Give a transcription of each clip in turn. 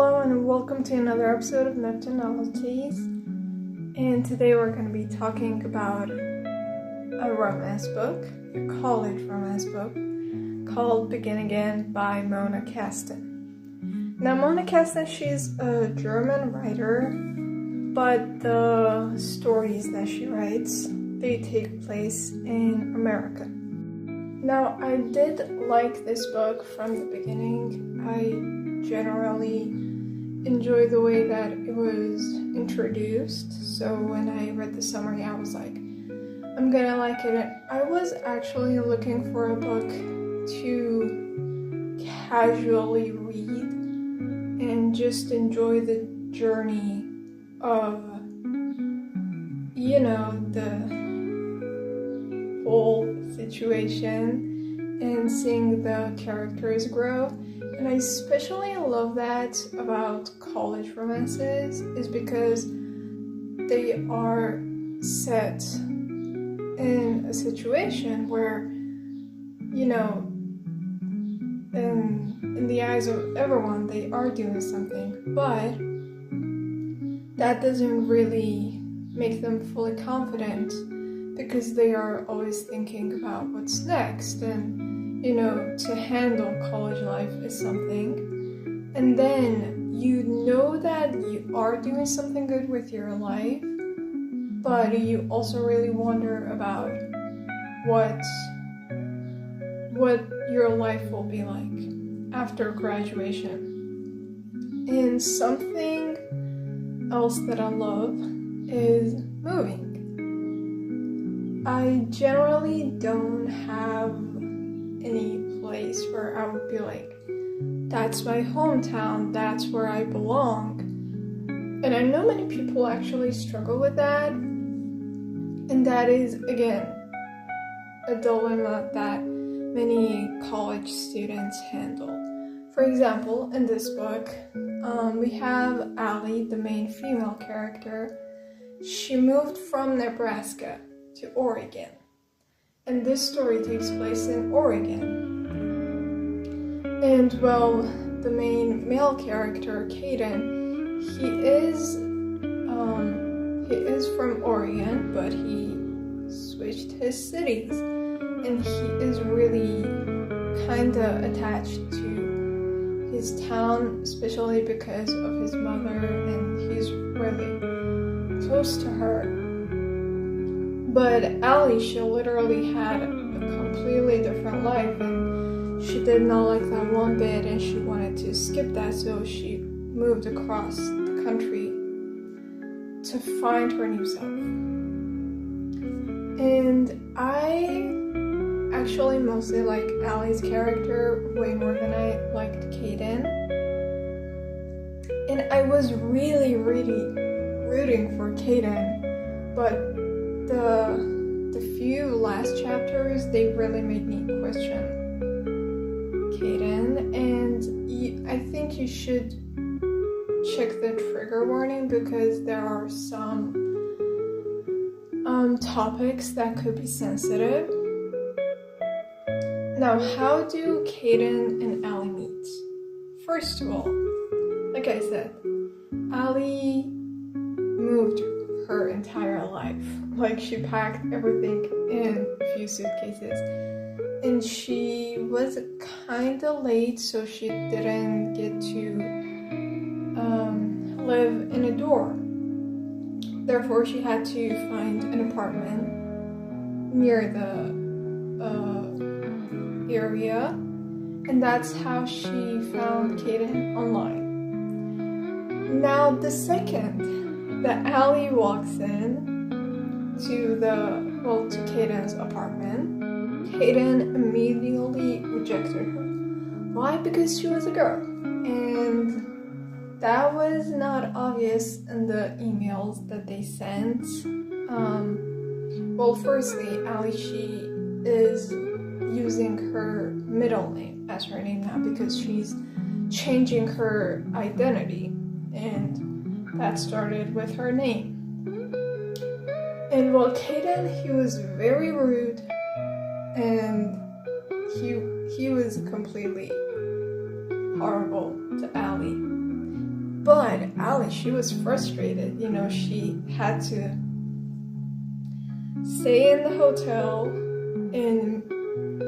Hello and welcome to another episode of Neptune Novelties. And today we're going to be talking about a romance book, a college romance book, called Begin Again by Mona Kasten. Now Mona Kasten, she's a German writer, but the stories that she writes, they take place in America. Now I did like this book from the beginning. I generally enjoy the way that it was introduced, so when I read the summary I was like, I'm gonna like it. I was actually looking for a book to casually read and just enjoy the journey of, the whole situation and seeing the characters grow. And I especially love that about college romances is because they are set in a situation where, in the eyes of everyone, they are doing something, but that doesn't really make them fully confident because they are always thinking about what's next, and to handle college life is something. And then you know that you are doing something good with your life, but you also really wonder about what your life will be like after graduation. And something else that I love is moving. I generally don't have any place where I would be like, that's my hometown, that's where I belong. And I know many people actually struggle with that, and that is, again, a dilemma that many college students handle. For example, in this book, we have Allie, the main female character. She moved from Nebraska to Oregon. And this story takes place in Oregon. And well, the main male character, Caden, he is from Oregon, but he switched his cities. And he is really kinda attached to his town, especially because of his mother, and he's really close to her. But Allie, she literally had a completely different life, and she did not like that one bit, and she wanted to skip that, so she moved across the country to find her new self. And I actually mostly like Allie's character way more than I liked Caden. And I was really rooting for Caden, but the few last chapters, they really made me question Caden, and I think you should check the trigger warning because there are some topics that could be sensitive. Now, how do Caden and Allie meet? First of all, like I said, Allie moved her entire life. Like, she packed everything in a few suitcases, and she was kinda late, so she didn't get to live in a dorm. Therefore, she had to find an apartment near the area, and that's how she found Caden online. Now, the second that Allie walks in to Caden's apartment, Caden immediately rejected her. Why? Because she was a girl. And that was not obvious in the emails that they sent. Firstly, Allie, she is using her middle name as her name now because she's changing her identity. And that started with her name. And Caden, he was very rude, and he was completely horrible to Allie. But Ali, she was frustrated. You know, she had to stay in the hotel and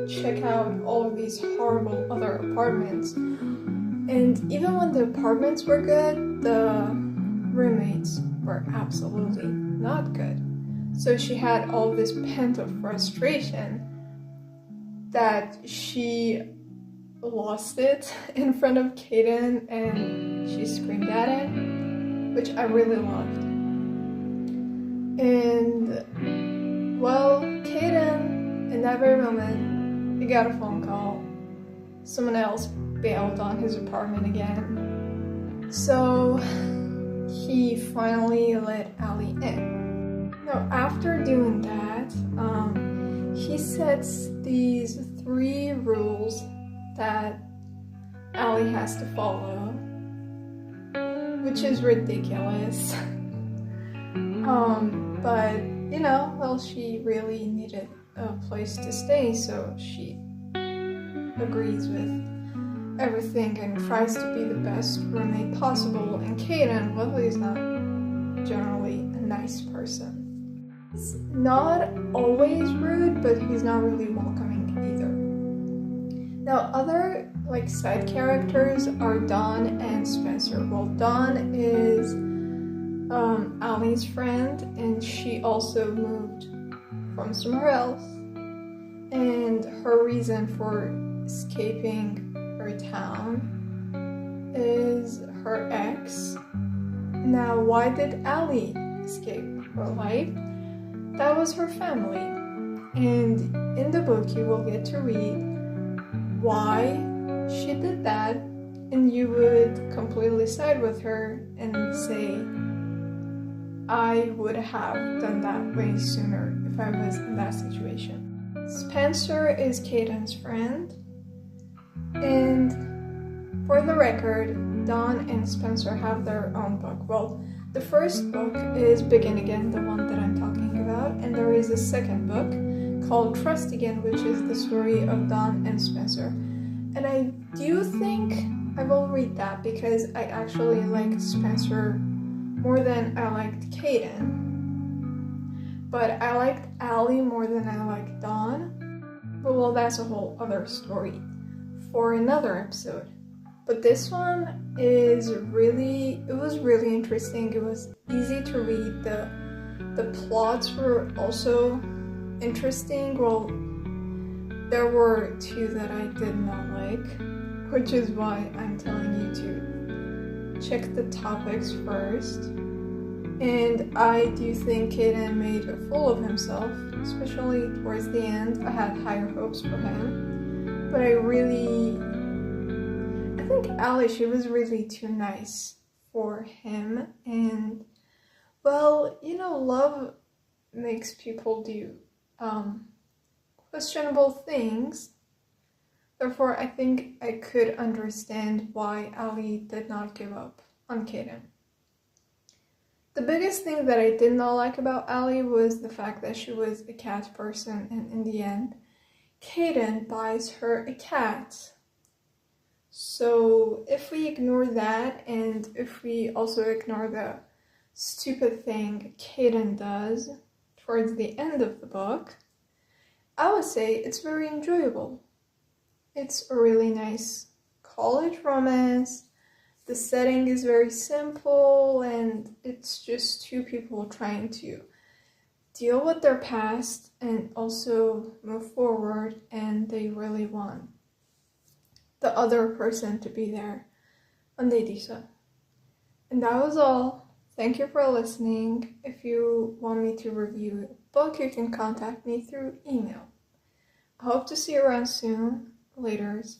check out all of these horrible other apartments. And even when the apartments were good, the roommates were absolutely not good. So she had all this pent-up frustration that she lost it in front of Kaden, and she screamed at him, which I really loved. And well, Kaden, in that very moment, he got a phone call. Someone else bailed on his apartment again. So he finally let Ali in. Now, after doing that, he sets these 3 rules that Ali has to follow, which is ridiculous. But you know, well, she really needed a place to stay, so she agrees with everything and tries to be the best roommate possible. And Kaden, well, he's not generally a nice person. He's not always rude, but he's not really welcoming either. Now, other like side characters are Dawn and Spencer. Well, Dawn is Ali's friend, and she also moved from somewhere else. And her reason for escaping her town is her ex. Now, why did Ali escape her life? That was her family. And in the book, you will get to read why she did that, and you would completely side with her and say, I would have done that way sooner if I was in that situation. Spencer is Kaden's friend, and for the record, Dawn and Spencer have their own book. Well, the first book is Begin Again, the one that I'm talking about, and there is a second book called Trust Again, which is the story of Dawn and Spencer. And I do think I will read that because I actually liked Spencer more than I liked Kaden. But I liked Ali more than I liked Dawn. But well, that's a whole other story for another episode. But this one is it was really interesting. It was easy to read. The plots were also interesting. Well, there were 2 that I did not like, which is why I'm telling you to check the topics first. And I do think Kaden made a fool of himself, especially towards the end. I had higher hopes for him, but I think Ali, she was really too nice for him. And well, you know, love makes people do questionable things. Therefore, I think I could understand why Ali did not give up on Kaden. The biggest thing that I did not like about Ali was the fact that she was a cat person, and in the end, Kaden buys her a cat. So if we ignore that, and if we also ignore the stupid thing Kaden does towards the end of the book, I would say it's very enjoyable. It's a really nice college romance. The setting is very simple, and it's just 2 people trying to deal with their past and also move forward, and they really want the other person to be there when they do so. And that was all. Thank you for listening. If you want me to review a book, you can contact me through email. I hope to see you around soon. Laters.